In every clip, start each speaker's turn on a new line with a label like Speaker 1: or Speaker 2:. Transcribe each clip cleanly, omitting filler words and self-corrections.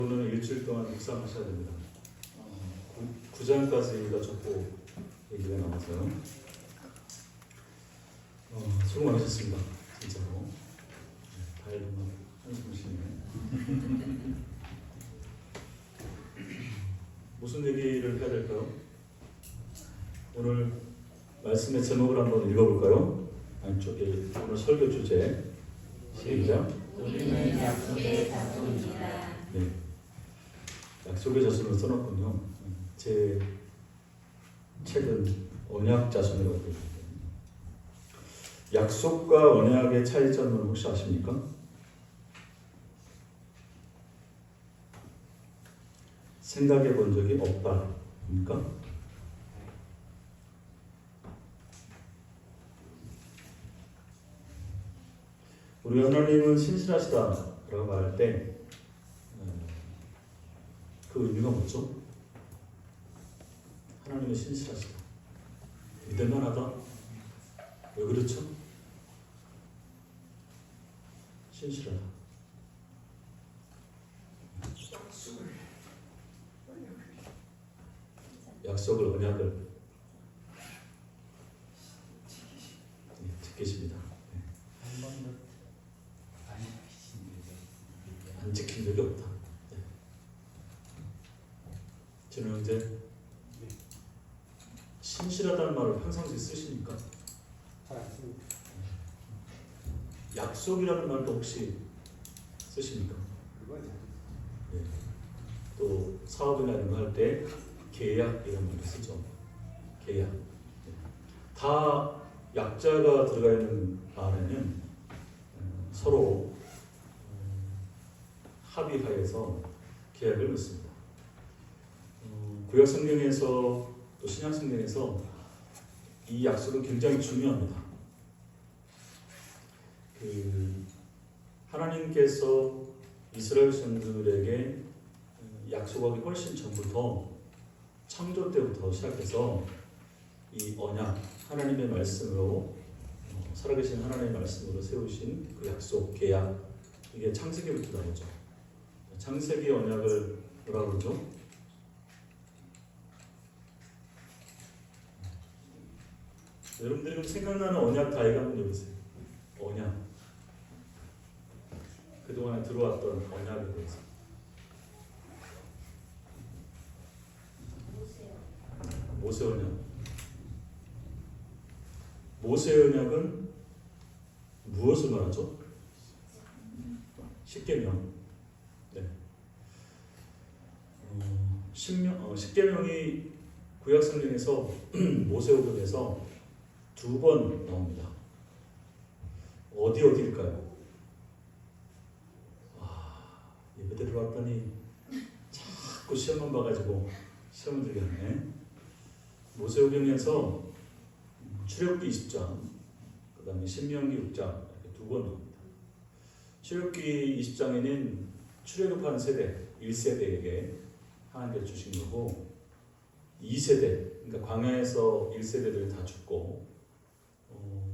Speaker 1: 오늘 일주일 동안 묵상하셔야 됩니다. 9장까지가 좋고 얘기가 나와서요. 수고 많으셨습니다. 진짜로. 다이어트만 한숨 쉬네. 무슨 얘기를 해야 될까요? 오늘 말씀의 제목을 한번 읽어볼까요? 안쪽에 오늘 설교 주제 시작.
Speaker 2: 우리는 약속의 자손이다.
Speaker 1: 네, 약속의 자손을 써놨군요. 제 책은 언약 자손이라고 되어 있거든요. 약속과 언약의 차이점을 혹시 아십니까? 생각해 본 적이 없다입니까? 우리 하나님은 신실하시다라고 말할 때 그 의미가 뭐죠? 하나님은 신실하시다. 믿을만하다. 왜 그렇죠? 신실하다. 약속을 언약을 지키십니다. 안 지킨 적이 없다. 진우 형제, 신실하다는 말을 평상시에 쓰시니까?
Speaker 3: 잘 안 씁니다.
Speaker 1: 약속이라는 말도 혹시 쓰십니까?
Speaker 3: 그건 잘
Speaker 1: 네. 또 사업이나 이런 거 할 때 계약 이런 말을 쓰죠. 계약. 네. 다 약자가 들어가 있는 말에는 서로 합의하에서 계약을 맺습니다. 구약 성경에서 또 신약 성경에서 이 약속은 굉장히 중요합니다. 하나님께서 이스라엘 백성들에게 약속하기 훨씬 전부터 창조 때부터 시작해서 이 언약, 하나님의 말씀으로 살아계신 하나님의 말씀으로 세우신 그 약속, 계약, 이게 창세기부터 나오죠. 창세기 언약을 뭐라고 그러죠? 여러분들이 그럼 생각나는 언약 다이가 한번 해보세요. 언약. 그동안에 들어왔던 언약에 대해서. 모세 언약. 모세 언약은 무엇을 말하죠? 십계명. 네. 십계명이 구약 성경에서 모세오경에서 2번 나옵니다. 어디일까요? 예배 들어왔더니 자꾸 시험만 봐가지고 시험을 들게 하네. 모세오경에서 출애굽기 20장, 그 다음에 신명기 6장 이렇게 2번 나옵니다. 출애굽기 20장에는 출애굽한 세대, 1세대에게 하나님께서 주신 거고 2세대, 그러니까 광야에서 1세대들이 다 죽고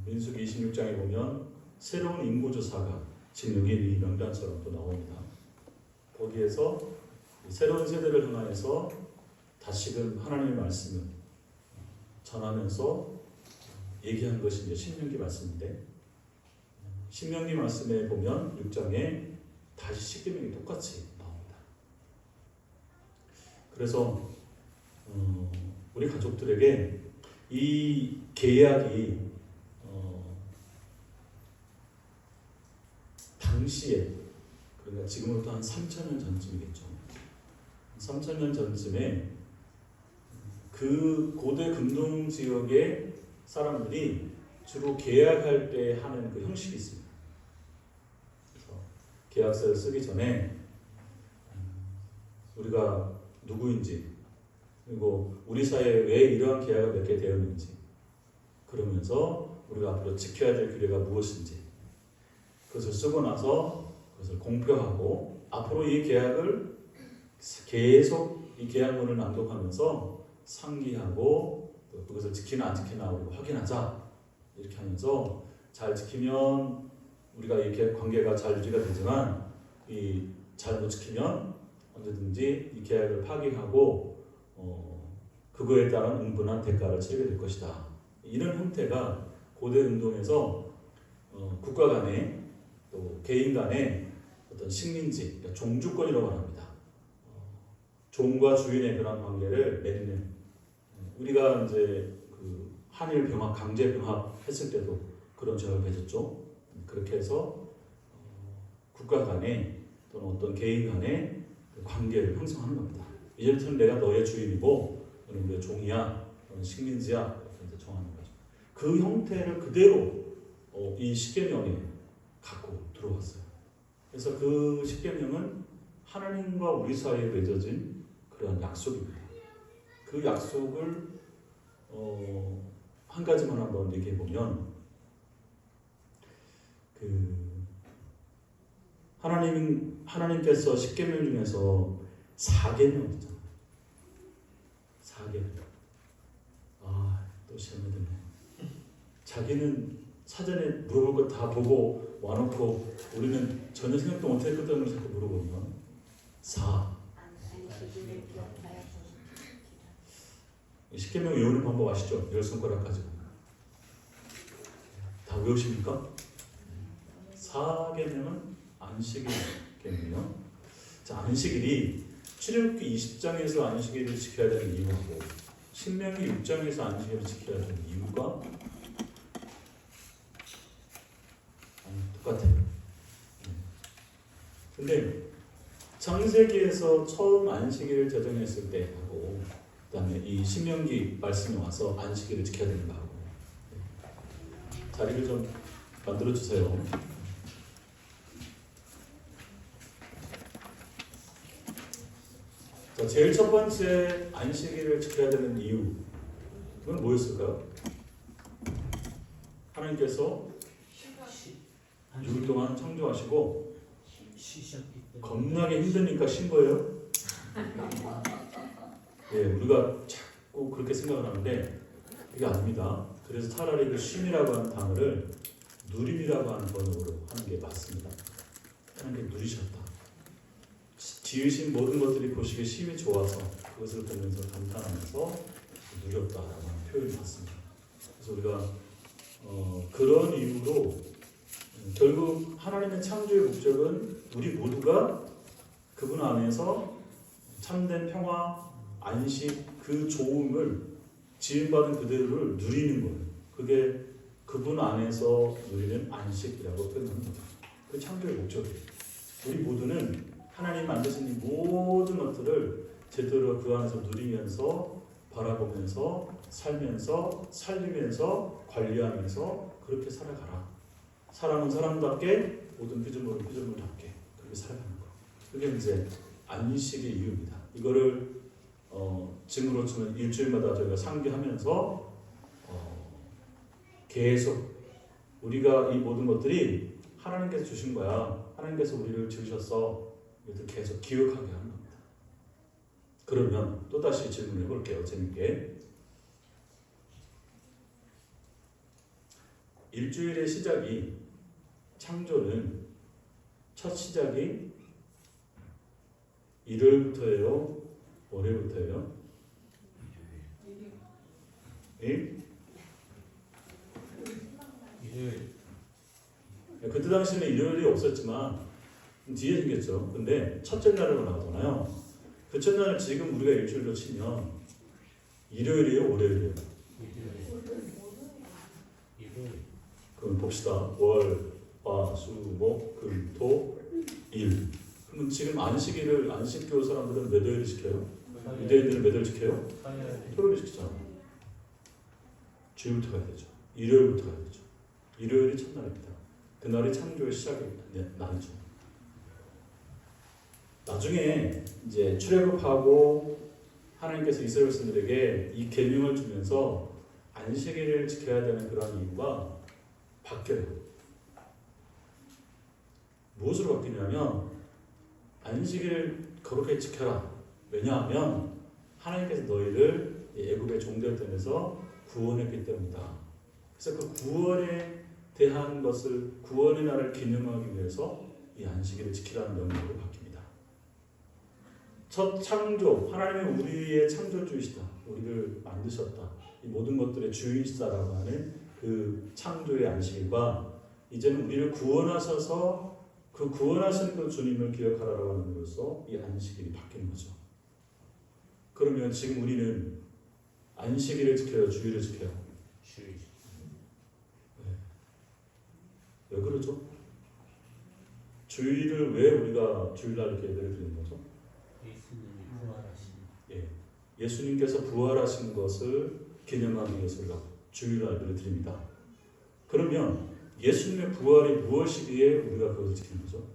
Speaker 1: 민수기 26장에 보면 새로운 인구조사가 지금 여기 명단처럼 또 나옵니다. 거기에서 새로운 세대를 향하여서 다시금 하나님의 말씀을 전하면서 얘기한 것이 이제 신명기 말씀인데, 신명기 말씀에 보면 6장에 다시 십계명이 똑같이 나옵니다. 그래서 우리 가족들에게 이 계약이 당시에, 그러니까 지금부터 한 3,000년 전쯤이겠죠. 3,000년 전쯤에 그 고대 근동 지역의 사람들이 주로 계약할 때 하는 그 형식이 있습니다. 그래서 계약서를 쓰기 전에 우리가 누구인지, 그리고 우리 사이에 왜 이러한 계약을 맺게 되었는지, 그러면서 우리가 앞으로 지켜야 될 규례가 무엇인지 그것을 쓰고 나서 그것을 공표하고 앞으로 이 계약을 계속 이 계약문을 낭독하면서 상기하고 그것을 지키나 안 지키나 우리가 확인하자, 이렇게 하면서 잘 지키면 우리가 이 관계가 잘 유지가 되지만 이 잘 못 지키면 언제든지 이 계약을 파기하고 그거에 따른 응분한 대가를 치르게 될 것이다. 이런 형태가 고대 운동에서 국가 간의 또 개인 간의 어떤 식민지, 그러니까 종주권이라고 합니다. 종과 주인의 그런 관계를 맺는, 우리가 이제 그 한일 병합, 강제 병합 했을 때도 그런 제약을 맺었죠. 그렇게 해서 국가 간의 또는 어떤 개인 간의 그 관계를 형성하는 겁니다. 이제부터는 내가 너의 주인이고 너는 우리의 종이야, 너는 식민지야, 이렇게 이제 정하는 거죠. 그 형태를 그대로 이 십계명에 갖고 들어왔어요. 그래서 그 십계명은 하나님과 우리 사이에 맺어진 그런 약속입니다. 그 약속을 한 가지만 한번 얘기해 보면, 하나님께서 십계명 중에서 4계명 있잖아요. 4계명. 또 시험에 드네. 자기는 사전에 물어볼 거 다 보고 와놓고 우리는 전혀 생각도 못했던 걸 자꾸 물어보면 4. 십계명 외우는 방법 아시죠? 10손가락 가지고 다 외우십니까? 4계명은 안식일 계명이요. 자, 안식일이 출애굽기 20장에서 안식일을 지켜야 되는 이유하고 신명기 6장에서 안식일을 지켜야 되는 이유가 똑같아요. 근데 창세기에서 처음 안식일을 제정했을 때하고 그다음에 이 신명기 말씀이 와서 안식일을 지켜야 되는 거하고 자리를 좀 만들어 주세요. 자, 제일 첫 번째 안식일을 지켜야 되는 이유, 그건 뭐였을까요? 하나님께서 6일 동안 창조하시고 겁나게 힘드니까 쉰 거예요. 예, 우리가 자꾸 그렇게 생각을 하는데 이게 아닙니다. 그래서 차라리 그 쉼이라고 하는 단어를 누림이라고 하는 번역으로 하는 게 맞습니다. 하나님께 누리셨다. 지으신 모든 것들이 보시기에 쉼이 좋아서 그것을 보면서 감탄하면서 누렸다라고 하는 표현이 맞습니다. 그래서 우리가 그런 이유로 결국 하나님의 창조의 목적은 우리 모두가 그분 안에서 참된 평화, 안식, 그 좋음을 지음받은 그대로를 누리는 거예요. 그게 그분 안에서 누리는 안식이라고 표현하는 거죠. 그 창조의 목적이에요. 우리 모두는 하나님 만드신 이 모든 것들을 제대로 그 안에서 누리면서 바라보면서 살면서 살리면서 관리하면서 그렇게 살아가라. 사람은 사람답게 모든 피조물은 피조물답게 그렇게 살아가는 거. 그게 이제 안식의 이유입니다. 이거를 지금으로 치면 일주일마다 저희가 상기하면서 계속 우리가 이 모든 것들이 하나님께서 주신 거야. 하나님께서 우리를 지으셨어. 이것을 계속 기억하게 하는 겁니다. 그러면 또다시 질문해 볼게요. 재밌게. 일주일의 시작이, 창조는 첫 시작이 일요일부터예요? 월요일부터예요? 일요일. 그때 당시에는 일요일이 없었지만 뒤에 생겼죠. 근데 첫째 날로 나오잖아요. 그 첫날을 지금 우리가 일주일로 치면 일요일이에요? 월요일이에요? 그럼 봅시다. 월, 화, 수, 목, 금, 토, 일. 그럼 지금 안식일을 안식교 사람들은 몇 요일을 지켜요? 유대인들은 몇 요일 지켜요? 토요일 지키잖아요. 주일부터 가야 되죠. 일요일부터 가야 되죠. 일요일이 첫날입니다. 그날이 창조의 시작입니다. 날이죠. 나중에 이제 출애굽하고 하나님께서 이스라엘 백성들에게 이 계명을 주면서 안식일을 지켜야 되는 그런 이유가 바뀌어요. 무엇으로 바뀌냐면 안식일을 거룩하게 지켜라. 왜냐하면 하나님께서 너희를 애굽의 종될 때에서 구원했기 때문이다. 그래서 그 구원에 대한 것을, 구원의 날을 기념하기 위해서 이 안식일을 지키라는 명령으로 바뀝니다. 첫 창조, 하나님은 우리의 창조주이시다. 우리를 만드셨다. 이 모든 것들의 주인이시다라고 하는 그 창조의 안식일과 이제는 우리를 구원하셔서 그 구원하신 그 주님을 기억하라고 하는 것으로서 이 안식일이 바뀌는 거죠. 그러면 지금 우리는 안식일을 지켜요, 주일을 지켜요?
Speaker 2: 주의.
Speaker 1: 왜 그러죠? 주일을 왜 우리가 주일날 이렇게 예배를 드리는 거죠?
Speaker 2: 예수님이 부활하신.
Speaker 1: 예, 예수님께서 부활하신 것을 기념하기 위해서 우리가 주일날 예배를 드립니다. 그러면 예수님의 부활이 무엇이기에 우리가 그것을 지키는 거죠?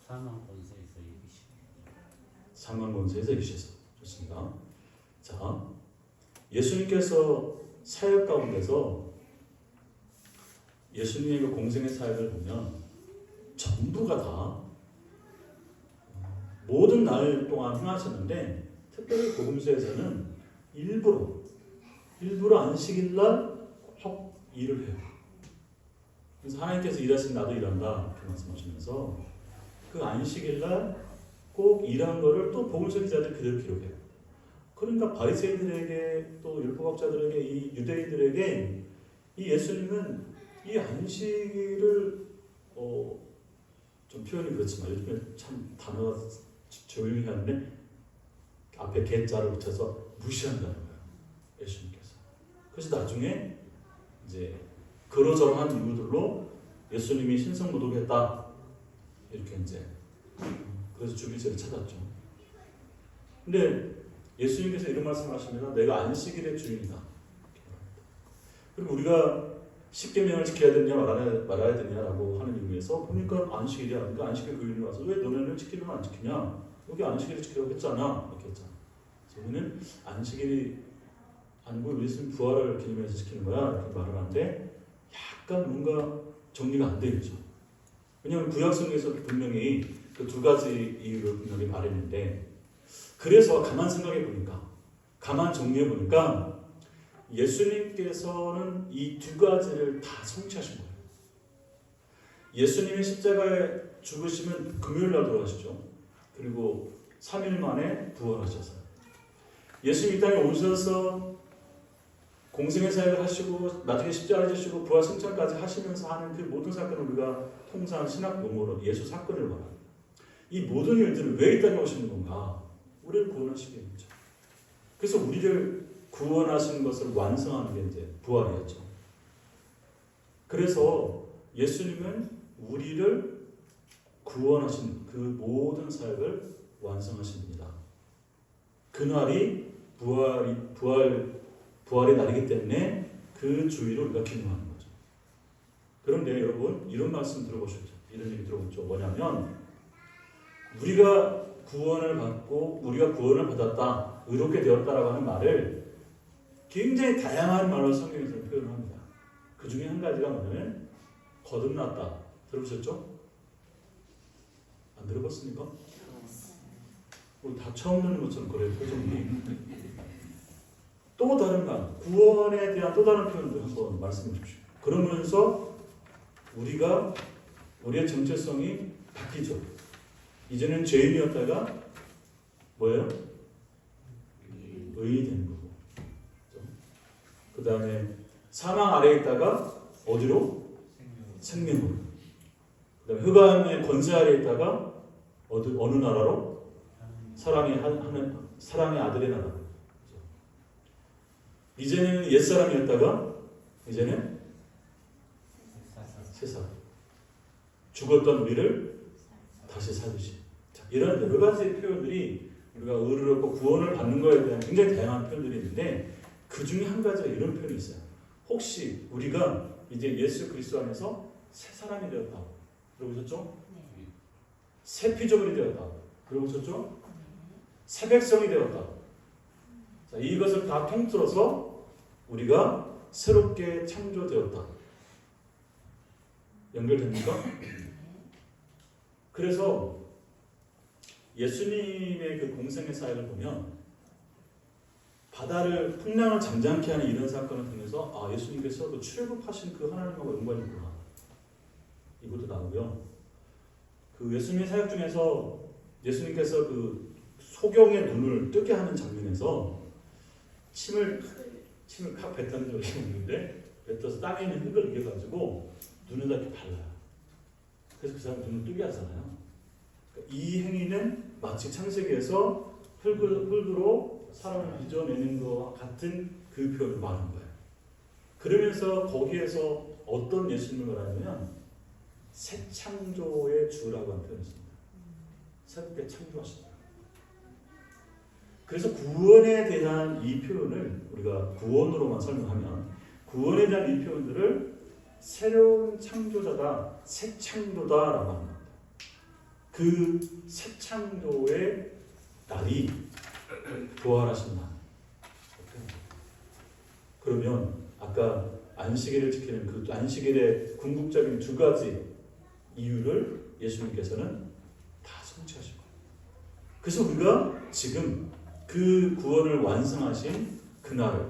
Speaker 2: 사망 권세에서 이기시.
Speaker 1: 사망 권세에서 이기셔서. 좋습니다. 자, 예수님께서 사역 가운데서 예수님의 그 공생의 사역을 보면 전부가 다 모든 날 동안 행하셨는데 특별히 복음서에서는 일부러 안식일날 꼭 일을 해요. 그래서 하나님께서 일하신 나도 일한다 이렇게 말씀하시면서 그 안식일날 꼭 일한 거를 또 복음서 기자들 그대로 기록해요. 그러니까 바리새인들에게 또 율법학자들에게 이 유대인들에게 이 예수님은 이 안식일을 좀 표현이 그렇지만 요즘에 참 단어가 조용히 하는데 앞에 개자를 붙여서 무시한다는 거예요. 예수님께서. 그래서 나중에 이제 그러저러한 이유들로 예수님이 신성모독했다 이렇게 이제 그래서 주기제를 찾았죠. 근데 예수님께서 이런 말씀하십니다. 내가 안식일의 주인이다. 그리고 우리가 십계명을 지켜야 되냐 말아야 되냐라고 하는 의미에서 보니까 안식일이야. 그러니까 안식일 교인이 와서 왜 너네는 지키면 안 지키냐? 여기 안식일을 지키라고 했잖아. 이렇게 했잖아. 그래서 우리는 안식일이 아니고 예수님 부활을 기념해서 지키는 거야. 이렇게 말을 하는데 약간 뭔가 정리가 안 되어 있죠. 왜냐하면 구약성경에서 분명히 그 두 가지 이유를 분명히 말했는데 그래서 가만 생각해 보니까 가만 정리해 보니까 예수님께서는 이 두 가지를 다 성취하신 거예요. 예수님의 십자가에 죽으시면 금요일 날 돌아가시죠. 그리고 3일 만에 부활하셔서 예수님 이 땅에 오셔서 공생의 사역을 하시고 나중에 십자가를 지시고 부활 승천까지 하시면서 하는 그 모든 사건을 우리가 통상 신학 용어로 예수 사건을 말합니다. 이 모든 일들을 왜 이 땅에 오시는 건가? 우리를 구원하시기 위해서. 그래서 우리를 구원하시는 것을 완성하는 게 이제 부활이었죠. 그래서 예수님은 우리를 구원하신 그 모든 사역을 완성하십니다. 그날이 부활의 날이기 때문에 그 주의를 우리가 기념하는 거죠. 그런데 여러분 이런 말씀 들어보셨죠? 이런 얘기 들어보셨죠? 뭐냐면 우리가 구원을 받고 우리가 구원을 받았다, 의롭게 되었다라고 하는 말을 굉장히 다양한 말로 성경에서 표현합니다. 그 중에 한 가지가 뭐냐면 거듭났다. 들어보셨죠? 안 들어봤습니까? 우리 다 처음 듣는 것처럼 그래요, 표정이. 또 다른 말, 구원에 대한 또 다른 표현도 한번 말씀해 주십시오. 그러면서 우리의 정체성이 바뀌죠. 이제는 죄인이었다가 뭐예요? 의인이 되는 거고. 그 다음에 사망 아래에 있다가 어디로? 생명으로. 그 다음에 흑암의 권세 아래에 있다가 어느 나라로? 사랑의 아들의 나라. 이제는 옛사람이었다가 이제는 새사람. 죽었던 우리를 다시 살리시. 이런 여러 가지 표현들이 우리가 의를 얻고 구원을 받는 것에 대한 굉장히 다양한 표현들이 있는데 그 중에 한 가지가 이런 표현이 있어요. 혹시 우리가 이제 예수 그리스도 안에서 새 사람이 되었다. 들어보셨죠?
Speaker 2: 네.
Speaker 1: 새 피조물이 되었다. 들어보셨죠? 새 백성이 되었다. 자, 이것을 다 통틀어서 우리가 새롭게 창조되었다. 연결됩니까? 그래서 예수님의 그 공생의 사역을 보면 바다를 풍랑을 잠잠케 하는 이런 사건을 통해서 아, 예수님께서 그 출애굽하신 그 하나님과 연관이 있구나. 이것도 나오고요. 그 예수님의 사역 중에서 예수님께서 그 소경의 눈을 뜨게 하는 장면에서 침을 칵 뱉는 적이 있는데 뱉어서 땅에 있는 흙을 이겨가지고 눈에다 이렇게 발라요. 그래서 그 사람 눈을 뜨게 하잖아요. 그러니까 이 행위는 마치 창세기에서 흙으로 사람을 빚어내는 것과 같은 그 표현을 말하는 거예요. 그러면서 거기에서 어떤 예수님을 말하냐면 새 창조의 주라고 하는 표현을 씁니다. 새롭게 창조하신다. 그래서 구원에 대한 이 표현을 우리가 구원으로만 설명하면 구원에 대한 이 표현들을 새로운 창조자다, 새 창조다라고 합니다. 그 새 창조의 날이 부활하신 날. 그러면 아까 안식일을 지키는 그 안식일의 궁극적인 두 가지 이유를 예수님께서는 다 성취하신 거예요. 그래서 우리가 지금 그 구원을 완성하신 그날을,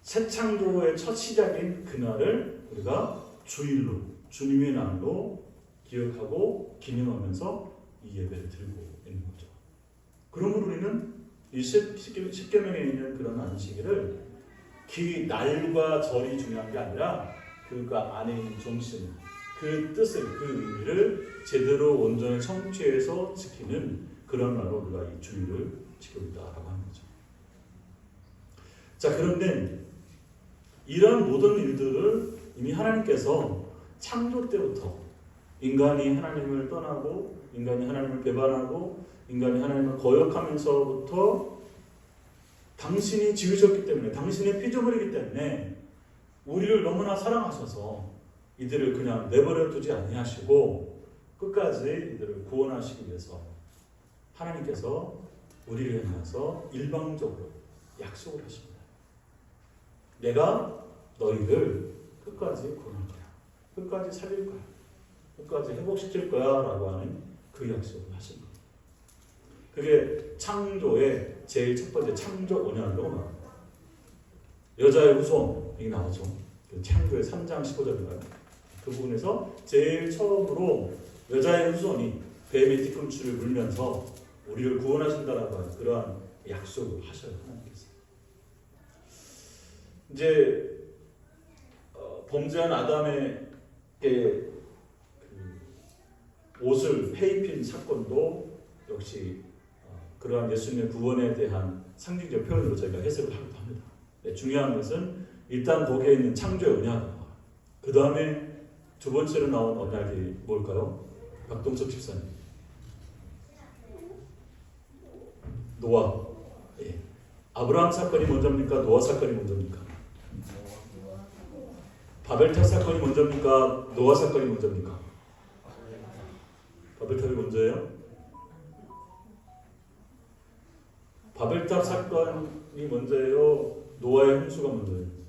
Speaker 1: 새 창조의 첫 시작인 그날을 우리가 주일로, 주님의 날로 기억하고 기념하면서 이 예배를 드리고 있는 거죠. 그러므로 우리는 이 십계명에 있는 그런 안식일을 그 날과 절이 중요한 게 아니라 그 안에 있는 정신, 그 뜻을, 그 의미를 제대로 온전히 성취해서 지키는 그런 날로 우리가 이 주일을 지키고 있다라고 하는 거죠. 자, 그런데 이런 모든 일들을 이미 하나님께서 창조 때부터 인간이 하나님을 떠나고 인간이 하나님을 배반하고 인간이 하나님을 거역하면서부터 당신이 지으셨기 때문에, 당신의 피조물이기 때문에 우리를 너무나 사랑하셔서 이들을 그냥 내버려 두지 아니하시고 끝까지 이들을 구원하시기 위해서 하나님께서 우리를 향해서 일방적으로 약속을 하십니다. 내가 너희를 끝까지 구원할 거야. 끝까지 살릴 거야. 끝까지 회복시킬 거야 라고 하는 그 약속을 하신 거예요. 그게 창조의 제일 첫 번째 창조 언약으로 말합니다. 여자의 후손이 나오죠. 창조의 3장 15절인가요? 그 부분에서 제일 처음으로 여자의 후손이 뱀의 뒤꿈치를 물면서 우리를 구원하신다라고 하는 그러한 약속을 하셔요. 하나님께서. 이제 범죄한 아담에게 옷을 헤입힌 사건도 역시 그러한 예수님의 구원에 대한 상징적 표현으로 저희가 해석을 하기도 합니다. 네, 중요한 것은 일단 거기에 있는 창조의 언약, 그 다음에 두 번째로 나온 언약이 뭘까요? 박동석 집사님. 노아. 예. 아브라함 사건이 먼저입니까? 노아 사건이 먼저입니까? 바벨탑 사건이 먼저입니까? 노아 사건이 먼저입니까? 바벨탑이 먼저예요? 바벨탑 사건이 먼저예요? 노아의 홍수가 먼저예요?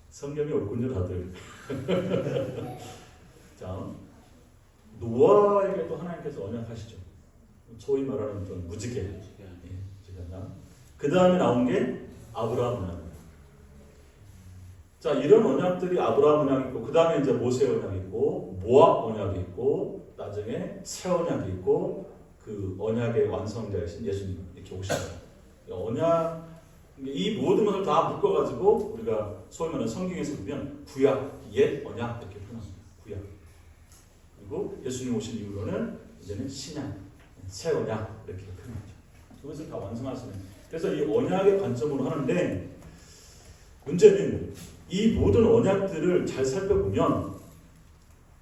Speaker 1: 성경이 없군요, 다들. 자, 노아에게도 하나님께서 언약하시죠. 소위 말하는 좀 무지개. 그 다음에 나온 게 아브라함 언약. 자, 이런 언약들이 아브라함 언약이 있고, 그 다음에 이제 모세 언약이 있고, 모압 언약이 있고, 나중에 새 언약이 있고, 그 언약의 완성자이신 예수님 이렇게 오시죠. 언약, 이 모든 것을 다 묶어가지고 우리가 소위 말하는 성경에서 보면 구약, 옛 언약 이렇게 표현합니다. 구약. 그리고 예수님 오신 이후로는 이제는 신약, 새 언약 이렇게 표현하죠. 그것을 다 완성하시는. 그래서 이 언약의 관점으로 하는데 문제는 이 모든 언약들을 잘 살펴보면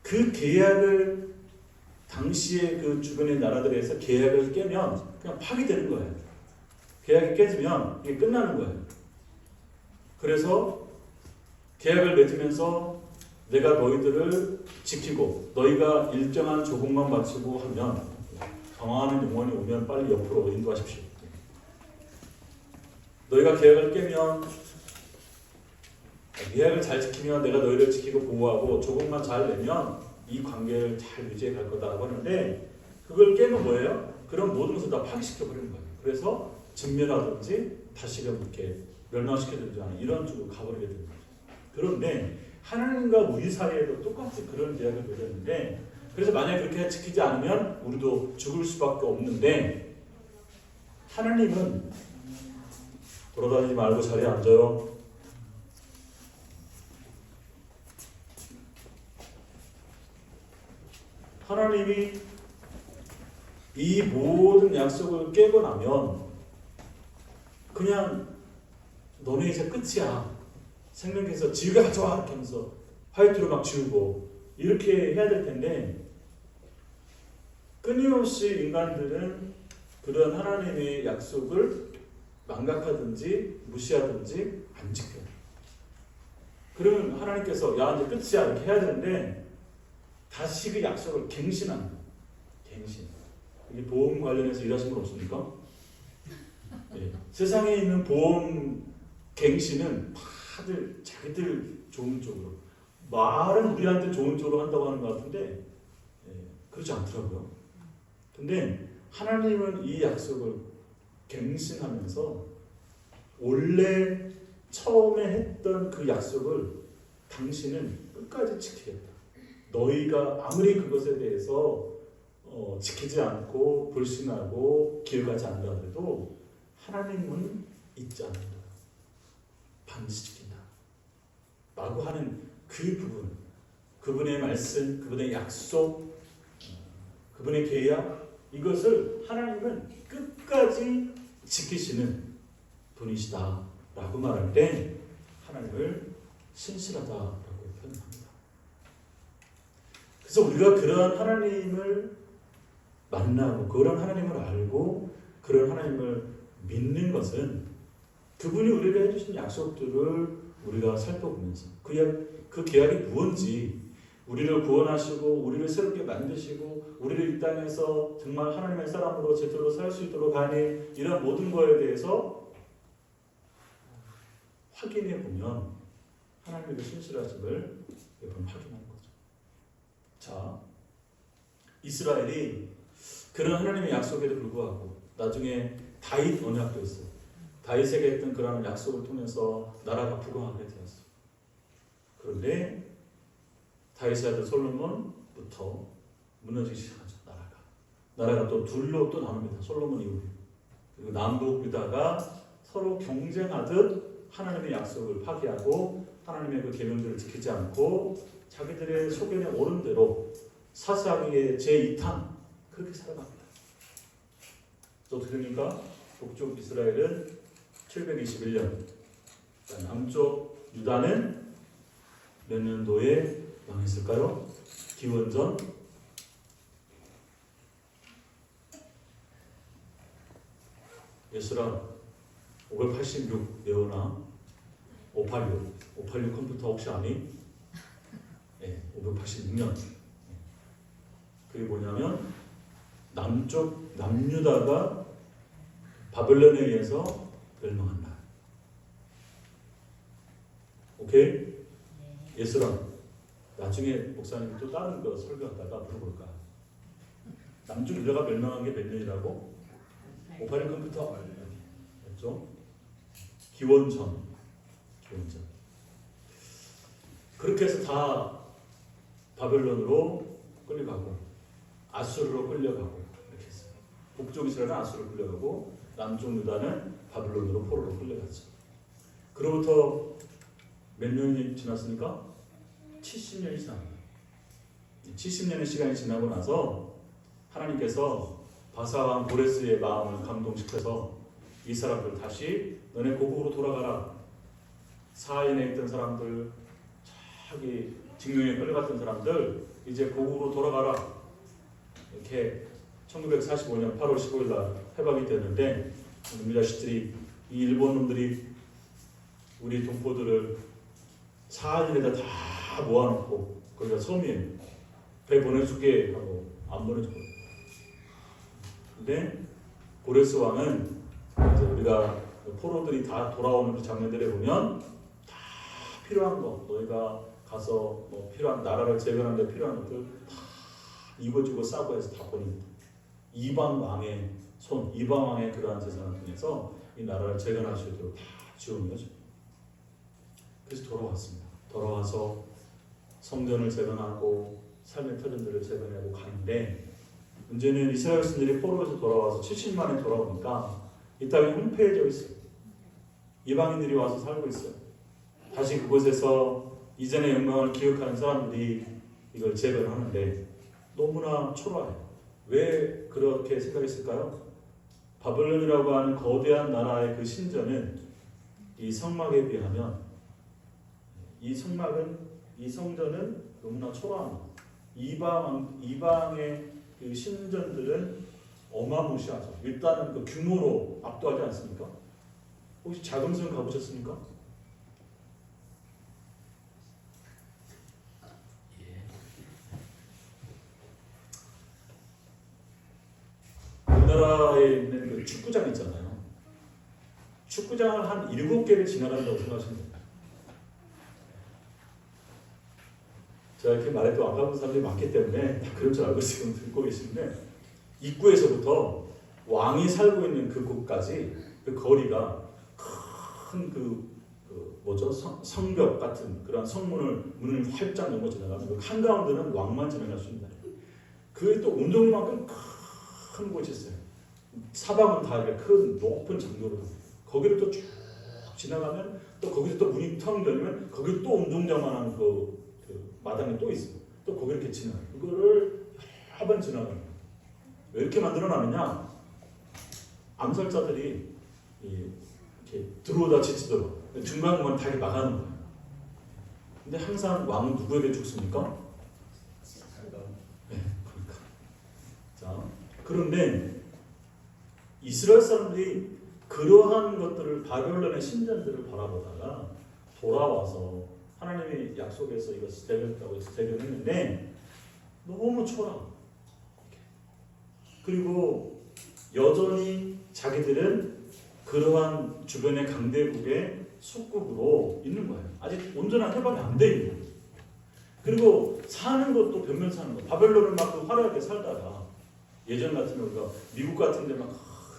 Speaker 1: 그 계약을 당시의 그 주변의 나라들에서 계약을 깨면 그냥 파기되는 거예요. 계약이 깨지면 이게 끝나는 거예요. 그래서 계약을 맺으면서 내가 너희들을 지키고 너희가 일정한 조공만 마치고 하면 방황하는 영혼이 오면 빨리 옆으로 인도하십시오. 너희가 계약을 깨면 계약을 잘 지키면 내가 너희를 지키고 보호하고 조공만 잘 내면 이 관계를 잘 유지해 갈 거다라고 하는데 그걸 깨면 뭐예요? 그런 모든 것을 다 파기시켜 버리는 거예요. 그래서 증멸하든지 다시금 이렇게 멸망시켜든지 하는 이런 쪽으로 가버리게 되는 거죠. 그런데 하나님과 우리 사이에도 똑같이 그런 계약을 맺었는데, 그래서 만약에 그렇게 지키지 않으면 우리도 죽을 수밖에 없는데, 하나님은 돌아다니지 말고 자리에 앉아요. 하나님이 이 모든 약속을 깨고 나면 그냥 너네 이제 끝이야. 생명에서 지우개 가져와 이렇게 하면서 화이트로 막 지우고 이렇게 해야 될 텐데, 끊임없이 인간들은 그런 하나님의 약속을 망각하든지 무시하든지 안 지켜요. 그러면 하나님께서 야 이제 끝이야 이렇게 해야 되는데 다시 그 약속을 갱신하는 거예요. 갱신. 이게 보험 관련해서 일하신 분 없습니까? 네. 세상에 있는 보험 갱신은 다들 자기들 좋은 쪽으로, 말은 우리한테 좋은 쪽으로 한다고 하는 것 같은데 그렇지 않더라고요. 근데 하나님은 이 약속을 갱신하면서 원래 처음에 했던 그 약속을 당신은 끝까지 지키겠다. 너희가 아무리 그것에 대해서 지키지 않고 불신하고 기억하지 않는다 해도 하나님은 잊지 않는다. 반드시 지킨다. 라고 하는 그 부분, 그분의 말씀, 그분의 약속, 그분의 계약, 이것을 하나님은 끝까지 지키시는 분이시다 라고 말할 때 하나님을 신실하다라고 표현합니다. 그래서 우리가 그런 하나님을 만나고 그런 하나님을 알고 그런 하나님을 믿는 것은 그분이 우리에게 해주신 약속들을 우리가 살펴보면서 그 계약이 무엇인지, 우리를 구원하시고 우리를 새롭게 만드시고 우리를 이 땅에서 정말 하나님의 사람으로 제대로 살 수 있도록 하는 이런 모든 것에 대해서 확인해 보면 하나님의 신실하심을 여러분 확인하는 거죠. 자, 이스라엘이 그런 하나님의 약속에도 불구하고 나중에 다윗 언약도 있어요. 다윗에게 했던 그런 약속을 통해서 나라가 부강하게 되었어요. 그런데 다윗의 아들 솔로몬부터 무너지기 시작하죠. 나라가 또 둘로 또 나눕니다. 솔로몬 이후에. 그리고 남북 유다가 서로 경쟁하듯 하나님의 약속을 파기하고 하나님의 그 계명들을 지키지 않고 자기들의 소견에 오른 대로 사사기의 제2탄 그렇게 살아갑니다. 또 어떻게 됩니까? 북쪽 이스라엘은 721년, 남쪽 유다는 몇 년도에 망했을까요? 기원전 586 외우나? 586 컴퓨터 혹시 아니? 네, 586년. 그게 뭐냐면 남쪽 남유다가 바벨론에 의해서 멸망한 날. 오케이? 예스라. 나중에 목사님 또 다른 거 설교하다가 물어볼까? 남쪽 유다가 멸망한 게 몇 년이라고? 586 컴퓨터 맞죠? 기원전. 그렇게 해서 다 바벨론으로 끌려가고 아수르로 끌려가고 이렇게 했어요. 북쪽 이스라엘은 아수르로 끌려가고 남쪽 유다는 바벨론으로 포로로 끌려갔죠. 그로부터 몇 년이 지났습니까? 70년이 지납니다. 70년의 시간이 지나고 나서 하나님께서 바사왕 고레스의 마음을 감동시켜서 이 사람들 다시 너네 고국으로 돌아가라. 사인에 있던 사람들, 자기 징용에 끌려갔던 사람들 이제 고국으로 돌아가라. 이렇게 1945년 8월 15일 날 해방이 되는데 우리 자식들이 이 일본 놈들이 우리 동포들을 사인에다 다 모아놓고 거기가 섬이에요. 배 보내줄게 하고 안 보내줬거든요. 근데 고레스 왕은 이제 우리가 포로들이 다 돌아오는 그 장면들에 보면 다 필요한 거, 너희가 가서 뭐 필요한 나라를 재건하는 데 필요한 것들 다 입어주고 싸고 해서 다 보냅니다. 이방 왕의 손, 이방 왕의 그러한 재산을 통해서 이 나라를 재건할 수 있도록 다 지원을 해줍니다. 그래서 돌아왔습니다. 돌아와서 성전을 재건하고 삶의 터전들을 재건하고 가는데 문제는 이스라엘 백성들이 포로에서 돌아와서 70년 만에 돌아오니까 이 땅이 황폐해져 있어요. 이방인들이 와서 살고 있어요. 다시 그곳에서 이전의 영광을 기억하는 사람들이 이걸 재건하는데 너무나 초라해요. 왜 그렇게 생각했을까요? 바벨론이라고 하는 거대한 나라의 그 신전은 이 성막에 비하면 이 성전은 너무나 초라합니다. 이방의 그 신전들은 어마무시하죠. 일단은 그 규모로 압도하지 않습니까? 혹시 자금성 가보셨습니까?
Speaker 2: 예.
Speaker 1: 우리나라에 있는 그 축구장 있잖아요. 축구장을 한 7개를 지나간다고 생각하시면 됩니다. 제가 이렇게 말해도 안 가본 사람들이 많기 때문에 다 그런 줄 알고 지금 듣고 계시는데 입구에서부터 왕이 살고 있는 그 곳까지 그 거리가 큰 성벽 같은 그런 문을 활짝 넘어 지나가면 그 한가운데는 왕만 지나갈 수 있는 그게 또 운동만큼 큰 곳이 있어요. 사방은 다 이렇게 큰 높은 장도로 거기를 또 쭉 지나가면 또 거기서 또 문이 텅 열리면 거기 또 운동장만한 그 마당이 또 있어요. 또 거기 이렇게 지나가요. 그거를 여러 번 지나가요. 왜 이렇게 만들어놨느냐? 암살자들이 이렇게 들어오다 지치도록 중간중간 다 이렇게 막아놓은 거예요. 근데 항상 왕은 누구에게 죽습니까? 네, 그러니까. 자, 그런데 이스라엘 사람들이 그러한 것들을 바벨론의 신전들을 바라보다가 돌아와서 하나님의 약속에서 이것을 대변했다고 해서 대변했는데 너무 초라하고 그리고 여전히 자기들은 그러한 주변의 강대국의 속국으로 있는 거예요. 아직 온전한 해방이 안 돼 있는 거예요. 그리고 사는 것도 변면 사는 거예요. 바벨론은 막 화려하게 살다가 예전 같으면 우리가 미국 같은 데 막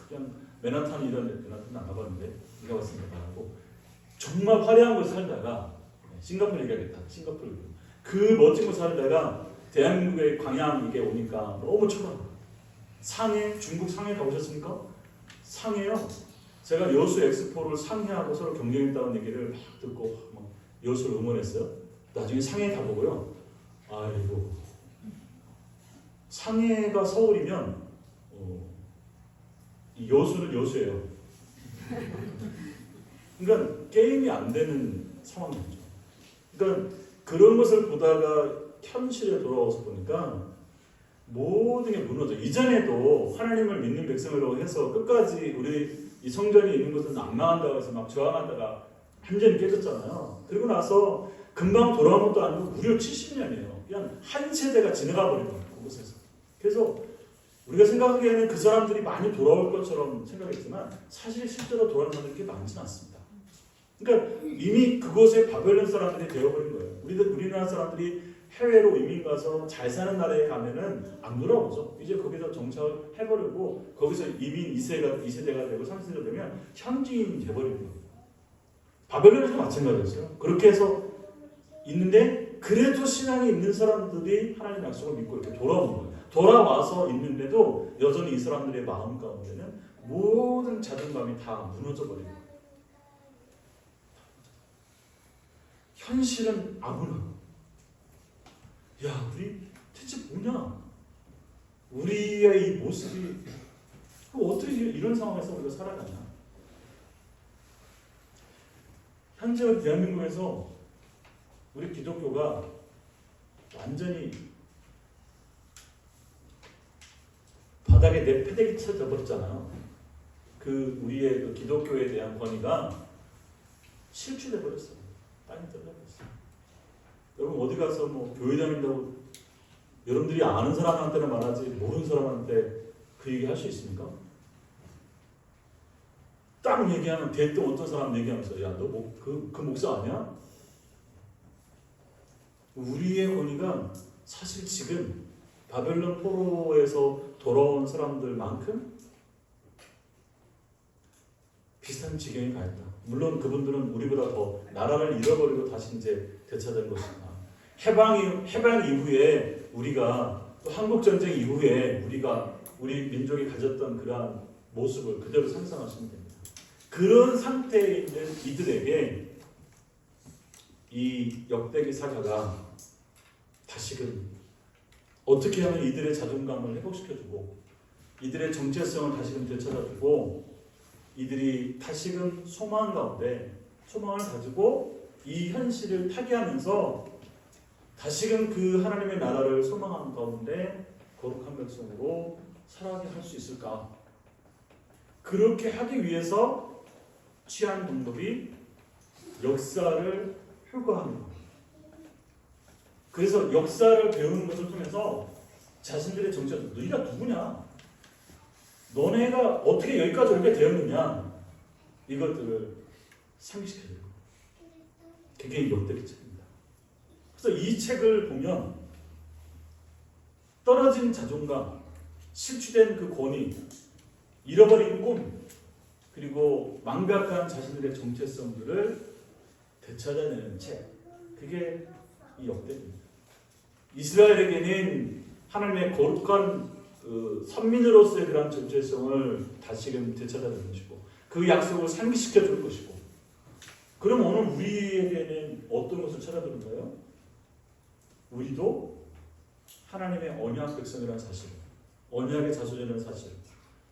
Speaker 1: 그냥 맨하탄 이런 데 맨하탄 안 가봤는데 이가 왔으니까 하고 정말 화려한 곳에 살다가 싱가포르 얘기하겠다. 싱가포르 그 멋진 곳에 살다가 대한민국의 광양 이게 오니까 너무 초라해요. 상해, 중국 상해 가보셨습니까? 상해요. 제가 여수 엑스포를 상해하고 서로 경쟁했다는 얘기를 막 듣고 막 여수를 응원했어요. 나중에 상해 가보고요. 아이고 상해가 서울이면 여수는 여수예요. 그러니까 게임이 안 되는 상황이죠. 그러니까 그런 것을 보다가 현실에 돌아와서 보니까 모든 게 무너져. 이전에도 하나님을 믿는 백성이라고 해서 끝까지 우리 이 성전이 있는 것은 안 망한다고 해서 막 저항하다가 완전히 깨졌잖아요. 그리고 나서 금방 돌아온 것도 아니고 무려 70년이에요. 그냥 한 세대가 지나가 버린 거예요. 그곳에서. 그래서 우리가 생각하기에는 그 사람들이 많이 돌아올 것처럼 생각했지만 사실 실제로 돌아오는 사람들이 그렇게 많지는 않습니다. 그러니까 이미 그곳에 바벨론 사람들이 되어버린 거예요. 우리나라 사람들이 해외로 이민 가서 잘 사는 나라에 가면은 안 돌아오죠. 이제 거기서 정착을 해버리고 거기서 이민 2세대가 되고 3세대가 되면 현지인이 돼버리는 거예요. 바벨론에도 마찬가지였어요. 그렇게 해서 있는데 그래도 신앙이 있는 사람들이 하나님 약속을 믿고 이렇게 돌아오는 거예요. 돌아와서 있는데도 여전히 이 사람들의 마음 가운데는 모든 자존감이 다 무너져 버리는 거예요. 현실은 아무나 야, 우리 대체 뭐냐? 우리의 이 모습이 어떻게 이런 상황에서 우리가 살아가냐? 현재 대한민국에서 우리 기독교가 완전히 바닥에 내패대기 쳐져 버렸잖아요. 그 우리의 그 기독교에 대한 권위가 실추돼 버렸어요. 땅이 떨어졌어요. 여러분 어디 가서 뭐 교회 다닌다고 여러분들이 아는 사람한테는 말하지 모르는 사람한테 그 얘기 할 수 있습니까? 딱 얘기하면 대뜸 어떤 사람 얘기하면서 야 너 그 목사 아니야? 우리의 권위가 사실 지금 바벨론 포로에서 돌아온 사람들만큼 비슷한 지경에 가 있다. 물론 그분들은 우리보다 더 나라를 잃어버리고 다시 이제 되찾은 것이다. 해방 이후에 우리가 또 한국 전쟁 이후에 우리 민족이 가졌던 그러한 모습을 그대로 상상하시면 됩니다. 그런 상태에 있는 이들에게 이 역대기 사가가 다시금 어떻게 하면 이들의 자존감을 회복시켜주고 이들의 정체성을 다시금 되찾아주고 이들이 다시금 소망 가운데 소망을 가지고 이 현실을 타개하면서 다시금 그 하나님의 나라를 소망하는 가운데 거룩한 백성으로 살아가게 할 수 있을까? 그렇게 하기 위해서 취한 방법이 역사를 효과하는 겁니다. 그래서 역사를 배우는 것을 통해서 자신들의 정체성, 너희가 누구냐? 너네가 어떻게 여기까지 오게 되었느냐? 이것들을 상기시켜줘요. 그게 역대기 책입니다. 그래서 이 책을 보면 떨어진 자존감, 실추된 그 권위, 잃어버린 꿈, 그리고 망각한 자신들의 정체성들을 되찾아내는 책, 그게 이 역대기입니다. 이스라엘에게는 하나님의 거룩한 선민으로서의 그런 정체성을 다시금 되찾아낼 것이고 그 약속을 상기시켜 줄 것이고, 그럼 오늘 우리에게는 어떤 것을 찾아드는가요? 우리도 하나님의 언약 백성이라는 사실, 언약의 자손이라는 사실,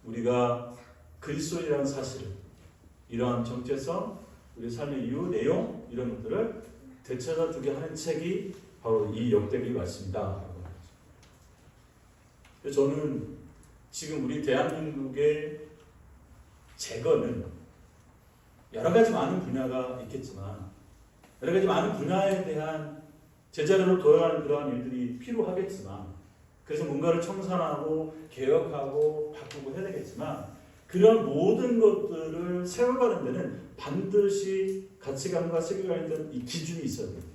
Speaker 1: 우리가 그리스도인이라는 사실, 이러한 정체성, 우리 삶의 이유, 내용, 이런 것들을 되찾아주게 하는 책이 바로 이 역대기 말씀이다. 저는 지금 우리 대한민국의 재건은 여러 가지 많은 분야가 있겠지만 여러 가지 많은 분야에 대한 제자리로 돌아가는 그러한 일들이 필요하겠지만, 그래서 뭔가를 청산하고 개혁하고 바꾸고 해야 되겠지만, 그런 모든 것들을 세워가는 데는 반드시 가치관과 세계관에 대한 이 기준이 있어야 됩니다.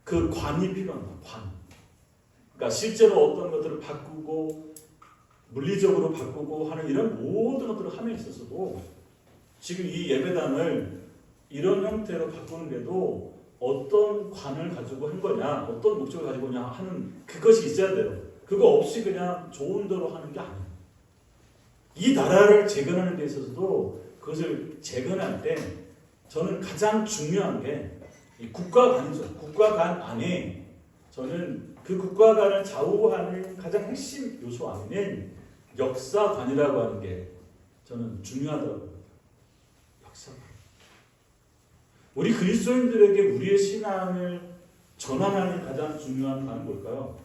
Speaker 1: 그 관이 필요합니다. 관. 그러니까 실제로 어떤 것들을 바꾸고 물리적으로 바꾸고 하는 이런 모든 것들을 함에 있어서도 지금 이 예배당을 이런 형태로 바꾸는데도 어떤 관을 가지고 한 거냐, 어떤 목적을 가지고 냐 하는 그것이 있어야 돼요. 그거 없이 그냥 좋은 대로 하는 게 아니에요. 이 나라를 재건하는 데 있어서도 그것을 재건할 때 저는 가장 중요한 게 이 국가관이죠. 국가관 안에 저는 그 국가관을 좌우하는 가장 핵심 요소 안에는 역사관이라고 하는 게 저는 중요하다고 봅니다. 역사관. 우리 그리스도인들에게 우리의 신앙을 전환하는 가장 중요한 관은 뭘까요?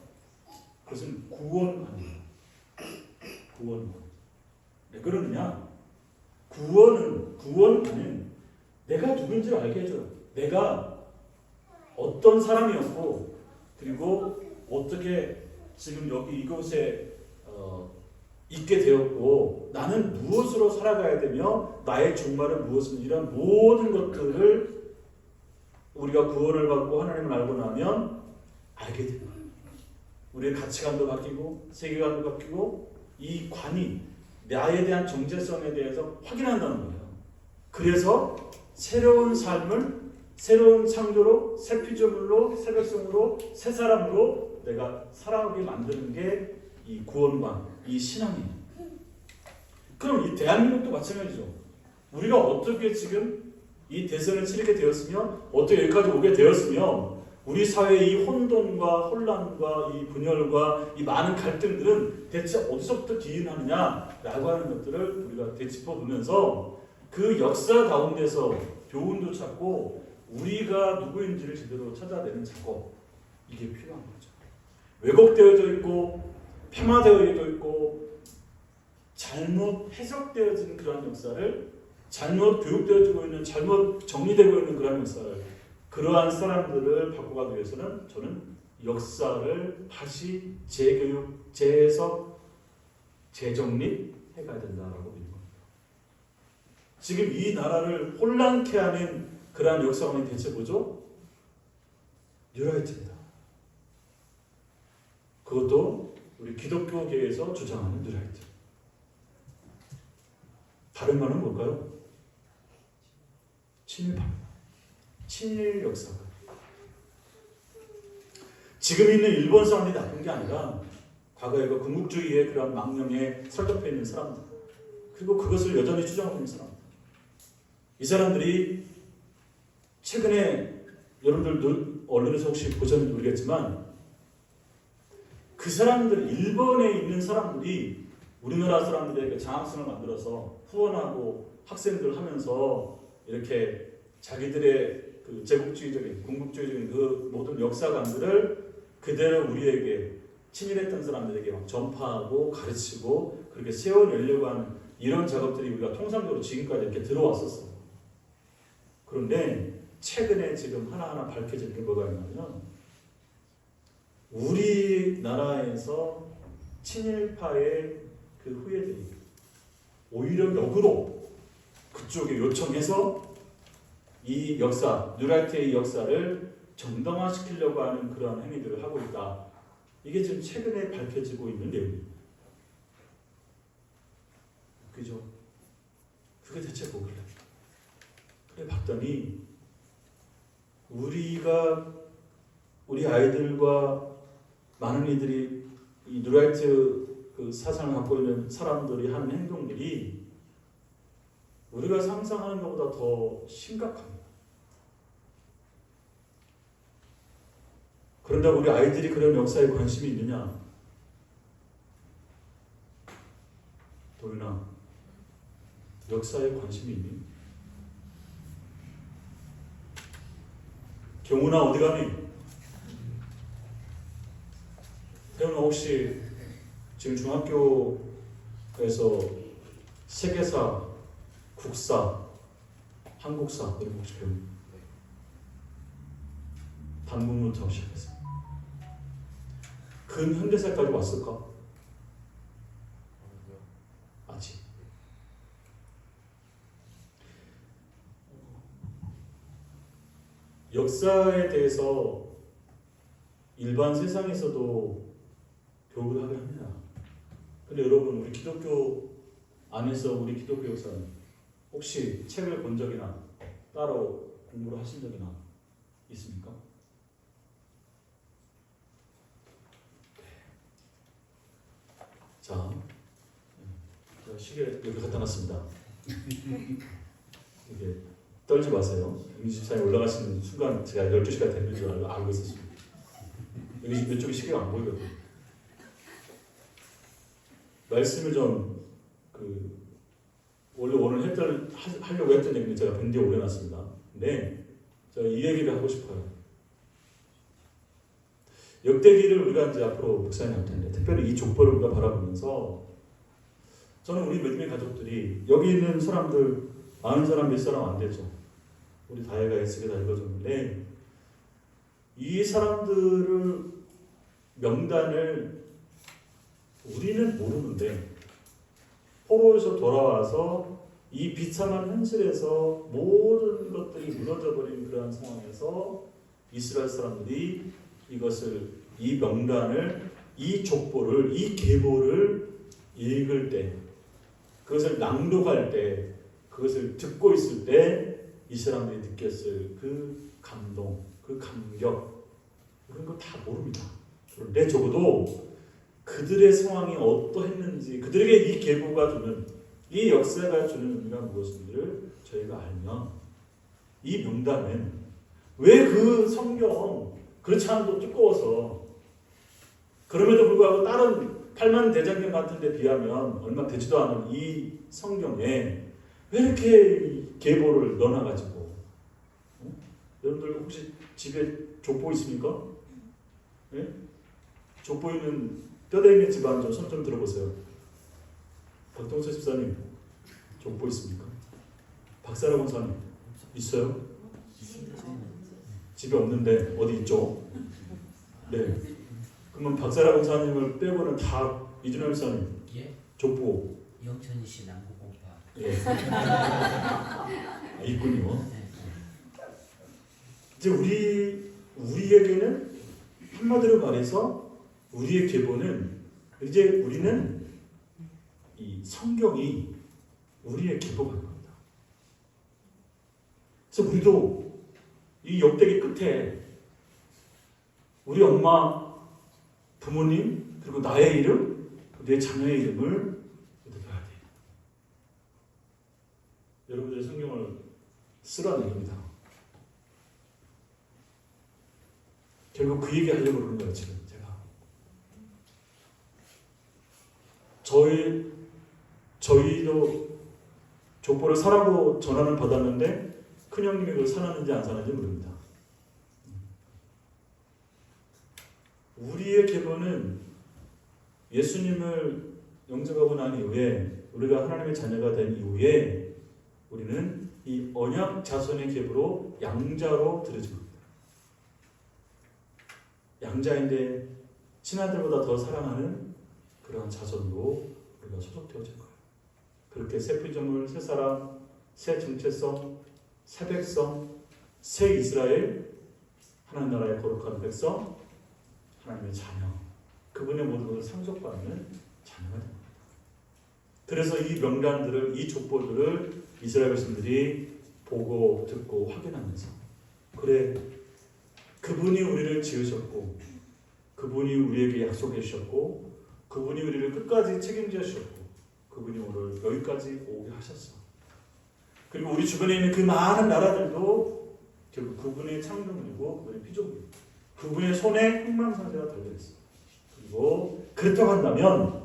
Speaker 1: 그것은 구원관이에요. 구원관. 왜 그러느냐? 구원관은 내가 누군지를 알게 해줘요. 내가 어떤 사람이었고, 그리고 어떻게 지금 여기 이곳에 있게 되었고, 나는 무엇으로 살아가야 되며 나의 종말은 무엇인지, 이런 모든 것들을 우리가 구원을 받고 하나님을 알고 나면 알게 됩니다. 우리의 가치관도 바뀌고 세계관도 바뀌고 이 관이 나에 대한 정체성에 대해서 확인한다는 거예요. 그래서 새로운 삶을 새로운 창조로, 새 피조물로, 새 백성으로, 새 사람으로 내가 살아가게 만드는 게 이 구원관, 이 신앙이에요. 그럼 이 대한민국도 마찬가지죠. 우리가 어떻게 지금 이 대선을 치르게 되었으며, 어떻게 여기까지 오게 되었으며, 우리 사회의 이 혼돈과 혼란과 이 분열과 이 많은 갈등들은 대체 어디서부터 기인하느냐라고 하는 것들을 우리가 되짚어보면서 그 역사 가운데서 교훈도 찾고 우리가 누구인지를 제대로 찾아내는 작업, 이게 필요한 거죠. 왜곡되어져 있고 폄하되어져 있고 잘못 해석되어진 그런 역사를, 잘못 교육되어지고 있는, 잘못 정리되고 있는 그런 역사를, 그러한 사람들을 바꿔가기 위해서는 저는 역사를 다시 재교육, 재해석, 재정립해가야 된다라고 믿는 겁니다. 지금 이 나라를 혼란케 하는 그러한 역사관이 대체 뭐죠? 뉴라이트입니다. 그것도 우리 기독교계에서 주장하는 뉴라이트. 다른 말은 뭘까요? 친일파입니다. 친일 역사관. 지금 있는 일본 사람들이 나쁜 게 아니라 과거에 그 군국주의의 그런 망령에 설득해 있는 사람들, 그리고 그것을 여전히 주장하고 있는 사람들, 이 사람들이 최근에 여러분들 언론에서 혹시 보셨는지 모르겠지만 그 사람들, 일본에 있는 사람들이 우리나라 사람들에게 장학생을 만들어서 후원하고 학생들 하면서 이렇게 자기들의 그 제국주의적인, 군국주의적인 그 모든 역사관들을 그대로 우리에게 친일했던 사람들에게 막 전파하고 가르치고 그렇게 세워내려고 하는 이런 작업들이 우리가 통상적으로 지금까지 이렇게 들어왔었어요. 그런데 최근에 지금 하나하나 밝혀진 게 뭐가 있냐면 우리나라에서 친일파의 그 후예들이 오히려 역으로 그쪽에 요청해서 이 역사, 뉴라이트의 역사를 정당화시키려고 하는 그런 행위들을 하고 있다. 이게 지금 최근에 밝혀지고 있는 내용입니다. 그죠? 그게 대체 뭐길래? 그래 봤더니 우리 아이들과 많은 이들이 이 뉴라이트 그 사상을 갖고 있는 사람들이 하는 행동들이 우리가 상상하는 것보다 더 심각합니다. 그런데 우리 아이들이 그런 역사에 관심이 있느냐? 도윤아, 역사에 관심이 있니? 경훈아 어디 가니? 태훈아 혹시 지금 중학교에서 세계사, 국사, 한국사 이런 거 혹시 배우니? 단문부터 시작해서 근현대사까지 왔을까? 아직. 역사에 대해서 일반 세상에서도 교육을 하게 합니다. 근데 여러분, 우리 기독교 안에서 우리 기독교 역사는 혹시 책을 본 적이나 따로 공부를 하신 적이나 있습니까? 자, 제가 시계 여기 갖다 놨습니다. 이게 떨지 마세요. 임시차에 올라가시는 순간 제가 12시가 되는 줄 알고 있었습니다. 여기 이쪽에 시계가 안 보이거든요. 말씀을 좀 원래 오늘 하려고 했던 얘기는 제가 밴드에 올려놨습니다. 근데 제가 이 얘기를 하고 싶어요. 역대기를 우리가 이제 앞으로 묵상해 할 텐데 특별히 이 족보를 우리가 바라보면서 저는 우리 믿음의 가족들이 여기 있는 사람들 아는 사람 몇 사람 안 되죠. 우리 다혜가 애쓰게 다 읽어줬는데 이 사람들을 명단을 우리는 모르는데 포로에서 돌아와서 이 비참한 현실에서 모든 것들이 무너져버린 그러한 상황에서 이스라엘 사람들이 이 명단을, 이 족보를, 이 계보를 읽을 때, 그것을 낭독할 때, 그것을 듣고 있을 때 이 사람들이 느꼈을 그 감동, 그 감격, 그런 거 다 모릅니다. 그런데 적어도 그들의 상황이 어떠했는지, 그들에게 이 계보가 주는, 이 역사가 주는 의미가 무엇인지를 저희가 알면 이 명단은 왜 그 성경 그렇지 않아도 두꺼워서 그럼에도 불구하고 다른 8만 대장경 같은 데 비하면 얼마 되지도 않은 이 성경에 왜 이렇게 계보를 넣어놔가지고 여러분들 혹시 집에 족보 있습니까? 네? 족보 있는 뼈대 있는 집안 좀 손 좀 들어보세요. 박동서 집사님 족보 있습니까? 박사라 권사님 있어요? 집에 없는데 어디 있죠? 네. 그러면 박사라 권사님을 빼고는 다 이준환 집사님
Speaker 2: 예?
Speaker 1: 족보
Speaker 2: 영천시 남구공파.
Speaker 1: 예. 있군요. 이제 우리에게는 한마디로 말해서 우리의 계보는 이제 우리는 이 성경이 우리의 계보가 된 겁니다. 그래서 우리도 이 역대기 끝에 우리 엄마, 부모님, 그리고 나의 이름, 내 자녀의 이름을 넣어야 돼. 여러분들이 성경을 쓰라는 얘기입니다. 결국 그 얘기 하려고 그러는 거예요, 지금 제가. 저희도 족보를 사라고 전화를 받았는데 큰형님이 그걸 사놨는지 안 사는지 모릅니다. 우리의 계보는 예수님을 영접하고 난 이후에 우리가 하나님의 자녀가 된 이후에 우리는 이 언약 자손의 계보로 양자로 들여진 겁니다. 양자인데 신하들보다 더 사랑하는 그러한 자손으로 우리가 소속되어진 거예요. 그렇게 새 피조물, 새 사람, 새 정체성, 새 백성, 새 이스라엘, 하나님 나라의 거룩한 백성, 하나님의 자녀, 그분의 모든 것을 상속받는 자녀가 됩니다. 그래서 이 명단들을, 이 족보들을 이스라엘 백성들이 보고 듣고 확인하면서, 그래, 그분이 우리를 지으셨고, 그분이 우리에게 약속해 주셨고, 그분이 우리를 끝까지 책임져 주셨고, 그분이 오늘 여기까지 오게 하셨어. 그리고 우리 주변에 있는 그 많은 나라들도 결국 그분의 창조물이고 그분의 피조물이고 그분의 손에 흥망성쇠가 달려있어. 그리고 그렇다고 한다면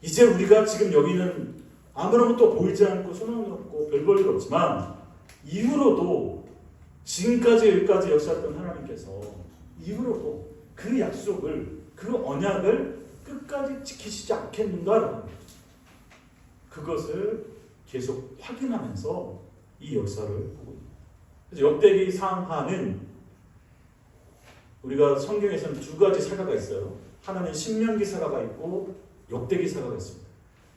Speaker 1: 이제 우리가 지금 여기는 아무런 것도 보이지 않고 소망이 없고 별 볼 일 없지만 이후로도 지금까지 여기까지 역사했던 하나님께서 이후로도 그 약속을, 그 언약을 끝까지 지키시지 않겠는가라는 거죠. 그것을 계속 확인하면서 이 역사를 보고 있습니다. 그래서 역대기 상하는 우리가 성경에서는 두 가지 사가가 있어요. 하나는 신명기 사가가 있고 역대기 사가가 있습니다.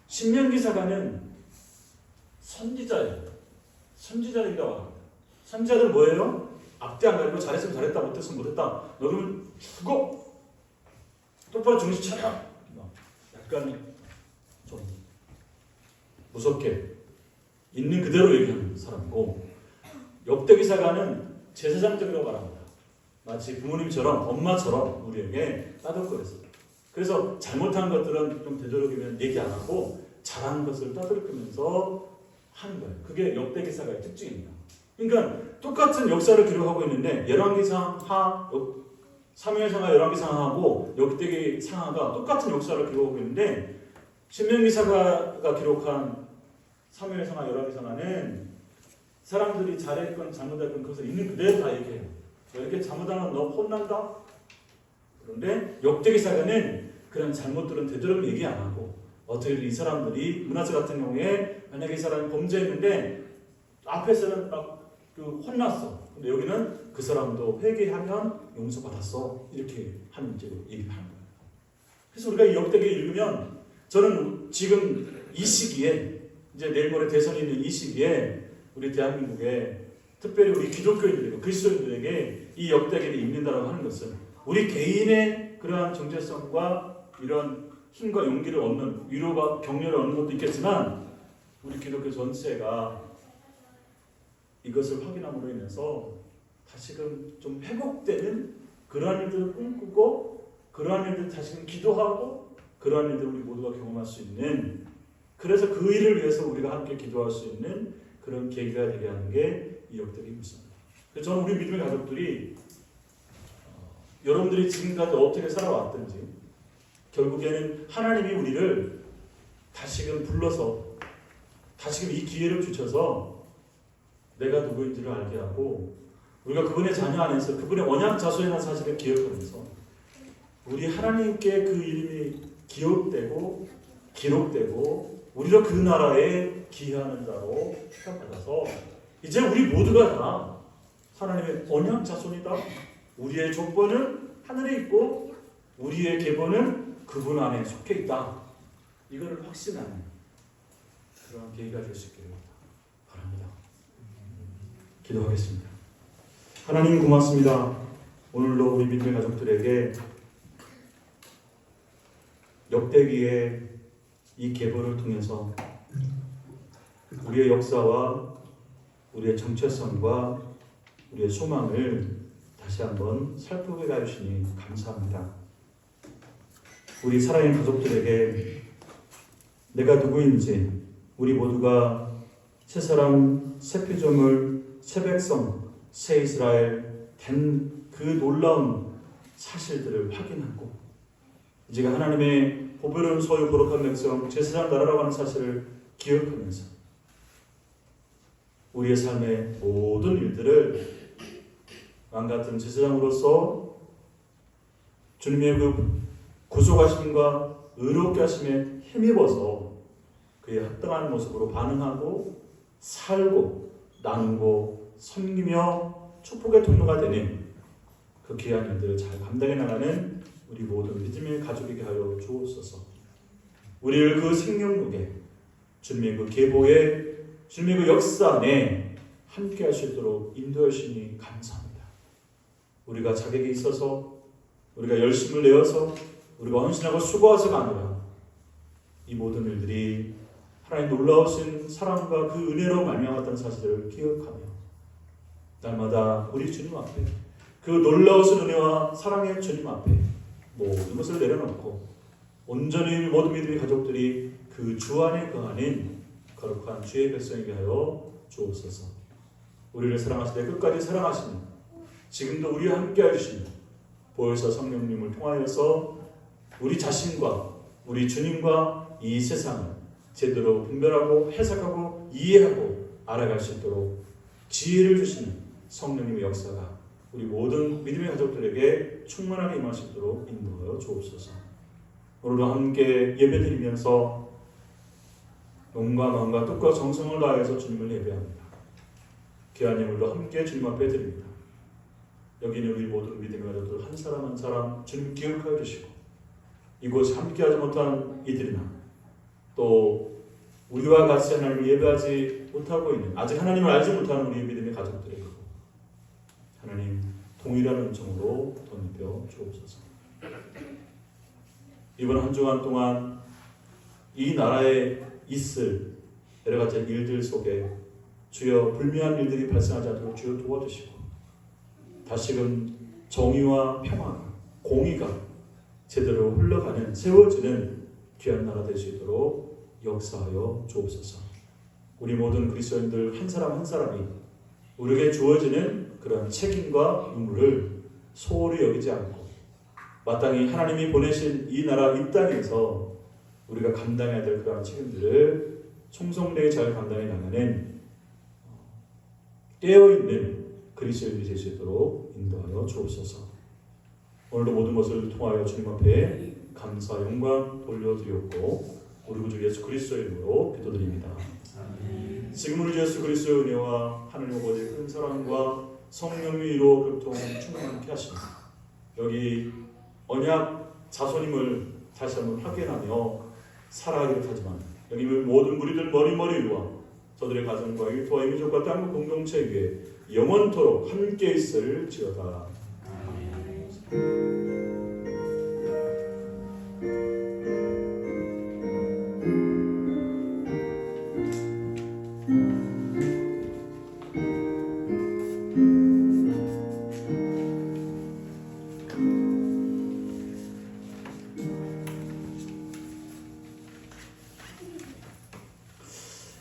Speaker 1: 신명기 사가는 선지자예요. 선지자들이라고 합니다. 선지자들 뭐예요? 앞뒤 안 가리고 잘했으면 잘했다, 못했으면 못했다. 너 그러면 죽어. 똑바로 정신 차려. 약간 좀 무섭게 있는 그대로 얘기하는 사람이고, 역대기사가는 제사장적이라고 말합니다. 마치 부모님처럼, 엄마처럼 우리에게 따돌거렸어요. 그래서 잘못한 것들은 좀 되도록이면 얘기 안 하고 잘한 것을 따돌리면서 하는 거예요. 그게 역대기사가의 특징입니다. 그러니까 똑같은 역사를 기록하고 있는데 열왕기상하, 사무엘상하, 열왕기상하고 역대기상하가 똑같은 역사를 기록하고 있는데 신명기사가가 기록한 사무엘상하, 열왕기상하는 사람들이 잘했건 잘못했건 그것을 있는 그대로 다 얘기해요. 이렇게 잘못하면 너 혼난다? 그런데 역대기사가는 그런 잘못들은 되도록 얘기 안 하고 어떻게 이 사람들이 문하세 같은 경우에 만약에 이 사람이 범죄했는데 앞에서는 막 혼났어. 근데 여기는 그 사람도 회개하면 용서받았어. 이렇게 하는 식으로 얘기하는 거예요. 그래서 우리가 이 역대기를 읽으면 저는 지금 이 시기에 이제 내일 모레 대선이 있는 이 시기에 우리 대한민국에 특별히 우리 기독교인들에게 그리스도인들에게 이 역대기를 읽는다라고 하는 것은 우리 개인의 그러한 정체성과 이런 힘과 용기를 얻는 위로와 격려를 얻는 것도 있겠지만 우리 기독교 전체가 이것을 확인함으로 인해서 다시금 좀 회복되는 그러한 일들을 꿈꾸고 그러한 일들 다시금 기도하고 그러한 일들을 우리 모두가 경험할 수 있는, 그래서 그 일을 위해서 우리가 함께 기도할 수 있는 그런 계기가 되게 하는 게 이 역대기 묻습니다. 그래서 저는 우리 믿음의 가족들이 여러분들이 지금까지 어떻게 살아왔든지 결국에는 하나님이 우리를 다시금 불러서 다시금 이 기회를 주셔서 내가 누구인지를 알게 하고 우리가 그분의 자녀 안에서 그분의 언약 자손이라는 사실을 기억하면서 우리 하나님께 그 이름이 기억되고 기록되고 우리로 그 나라에 기여하는 자로 취급받아서 이제 우리 모두가 다 하나님의 언약 자손이다. 우리의 족보는 하늘에 있고 우리의 계보는 그분 안에 속해 있다. 이거를 확신하는 그런 계기가 될 수 있기를 바랍니다. 기도하겠습니다. 하나님 고맙습니다. 오늘도 우리 믿음의 가족들에게 역대기의 이 계보를 통해서 우리의 역사와 우리의 정체성과 우리의 소망을 다시 다시 한번 살펴보게 해주시니 감사합니다. 우리 사랑하는 가족들에게 내가 누구인지 우리 모두가 새 사람, 새 피조물, 새 백성, 새 이스라엘 된 그 놀라운 사실들을 확인하고 이제가 하나님의 보배로운 소유 거룩한 백성 제사장 나라라고 하는 사실을 기억하면서 우리의 삶의 모든 일들을 왕같은 제사장으로서 주님의 그 구속하심과 의롭게 하심에 힘입어서 그의 합당한 모습으로 반응하고 살고 나누고 섬기며 축복의 통로가 되는 그 귀한 일들을 잘 감당해 나가는 우리 모든 믿음의 가족에게 하여 주옵소서. 우리를 그 생명록에 주님의 그 계보에 주님의 그 역사 안에 함께 하실 수 있도록 인도해 주시니 감사합니다. 우리가 자격이 있어서 우리가 열심을 내어서 우리가 헌신하고 수고해서가 아니라 이 모든 일들이 하나님 놀라우신 사랑과 그 은혜로 말미암았다는 사실을 기억하며 날마다 우리 주님 앞에 그 놀라우신 은혜와 사랑의 주님 앞에 모든 것을 내려놓고 온전히 모든 믿음의 가족들이 그 주 안에 거하는 거룩한 주의 백성에게 하여 주옵소서. 우리를 사랑하실 때 끝까지 사랑하시는 지금도 우리와 함께 해주시는 보혜사 성령님을 통하여서 우리 자신과 우리 주님과 이 세상을 제대로 분별하고 해석하고 이해하고 알아갈 수 있도록 지혜를 주시는 성령님의 역사가 우리 모든 믿음의 가족들에게 충만하게 임할 수 있도록 인도하여 주옵소서. 오늘도 함께 예배드리면서 몸과 마음과 뜻과 정성을 다해서 주님을 예배합니다. 귀한 예물도 함께 주님 앞에 드립니다. 여기는 우리 모든 믿음의 가족들 한 사람 한 사람 주님 기억하여 주시고 이곳에 함께하지 못한 이들이나 또 우리와 같이 하나님을 예배하지 못하고 있는 아직 하나님을 알지 못하는 우리 믿음의 가족들에게 하나님 동일한 은총으로 덧입혀 주옵소서. 이번 한 주간 동안 이 나라에 있을 여러 가지 일들 속에 주여 불미한 일들이 발생하지 않도록 주여 도와주시고 다시금 정의와 평화가 공의가 제대로 흘러가는 세워지는 귀한 나라 될 수 있도록 역사하여 주옵소서. 우리 모든 그리스도인들 한 사람 한 사람이 우리에게 주어지는 그런 책임과 의무를 소홀히 여기지 않고 마땅히 하나님이 보내신 이 나라 이 땅에서 우리가 감당해야 될 그런 책임들을 충성되게 잘 감당해 나가는 깨어있는 그리스도인이 될 수 있도록 인도하여 주옵소서. 오늘도 모든 것을 통하여 주님 앞에 감사 영광 돌려드렸고 우리 구주 예수 그리스도의 이름으로 기도드립니다. 지금 우리 예수 그리스도의 은혜와 하나님 아버지의 큰 사랑과 성령의 위로 교통 충만케 하시니 여기 언약 자손임을 다시 한번 확인하며 살아가기를 하지만 여기 모든 무리들 머리머리 위와 저들의 가정과 일터와 이민족과 땅국 공동체 위에 영원토록 함께 있을지어다.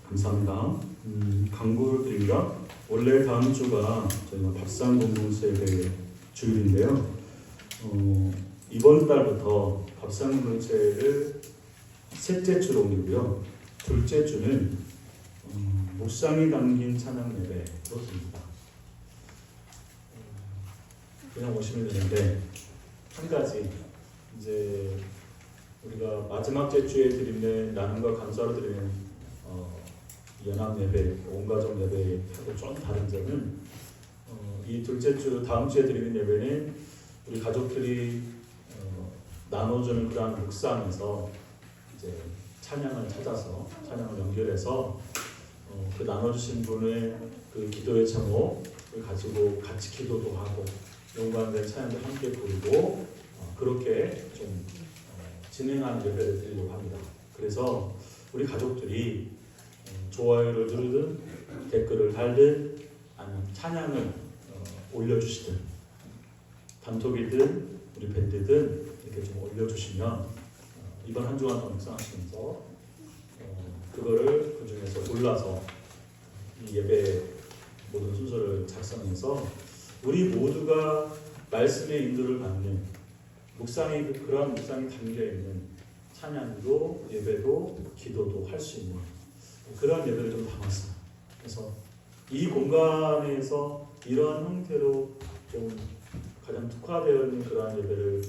Speaker 1: 감사합니다. 광고를 드립니다. 원래 다음 주가 저희가 밥상 공동체의 주일인데요. 이번 달부터 밥상 공동체를 셋째 주로 옮기고요. 둘째 주는 묵상이 담긴 찬양 예배로 듭니다. 그냥 오시면 되는데 한 가지 이제 우리가 마지막 주에 드리는 나눔과 감사로 드리는 연합 예배, 온가족 예배하고 좀 다른 점은 이 둘째 주 다음 주에 드리는 예배는 우리 가족들이 나눠주는 그러한 묵상에서 이제 찬양을 찾아서 찬양을 연결해서 그 나눠주신 분의 그 기도의 제목을 가지고 같이 기도도 하고 연관된 찬양도 함께 부르고 그렇게 좀 진행하는 예배를 드리려고 합니다. 그래서 우리 가족들이 좋아요를 누르든 댓글을 달든 아니면 찬양을 올려주시든 단톡이든 우리 밴드든 이렇게 좀 올려주시면 이번 한 주간 묵상하시면서 그거를 그 중에서 골라서 이 예배 모든 순서를 작성해서 우리 모두가 말씀의 인도를 받는 묵상이 그러한 묵상이 담겨 있는 찬양도 예배도 기도도 할 수 있는 그런 예배를 좀 담았어요. 그래서 이 공간에서 이런 형태로 좀 가장 특화되어 있는 그러한 예배를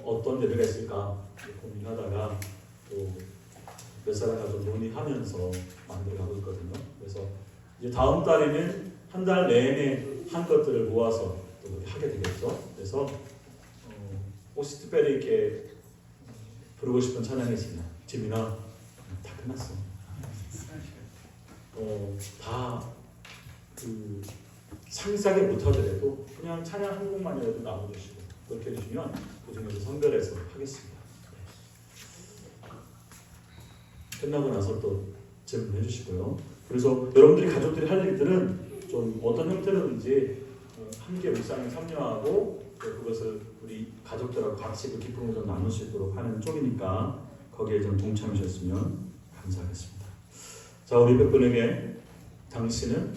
Speaker 1: 어떤 예배가 있을까 고민하다가 또 몇 사람 가서 논의하면서 만들어가고 있거든요. 그래서 이제 다음 달에는 한 달 내내 한 것들을 모아서 또 그렇게 하게 되겠죠. 그래서 혹시 특별히 이렇게 부르고 싶은 찬양이 있으면 지민아 다 끝났어. 다 그 상세하게 못하더라도 그냥 찬양 한 곡만이라도 나눠주시고 그렇게 해주시면 그 중에서 선별해서 하겠습니다. 끝나고 나서 또 질문해 주시고요. 그래서 여러분들이 가족들이 할 일들은 좀 어떤 형태로든지 함께 묵상에 참여하고 그것을 우리 가족들하고 같이 그 기쁨을 좀 나눌 수 있도록 하는 쪽이니까 거기에 좀 동참하셨으면 감사하겠습니다. 자, 우리 백분에게 당신은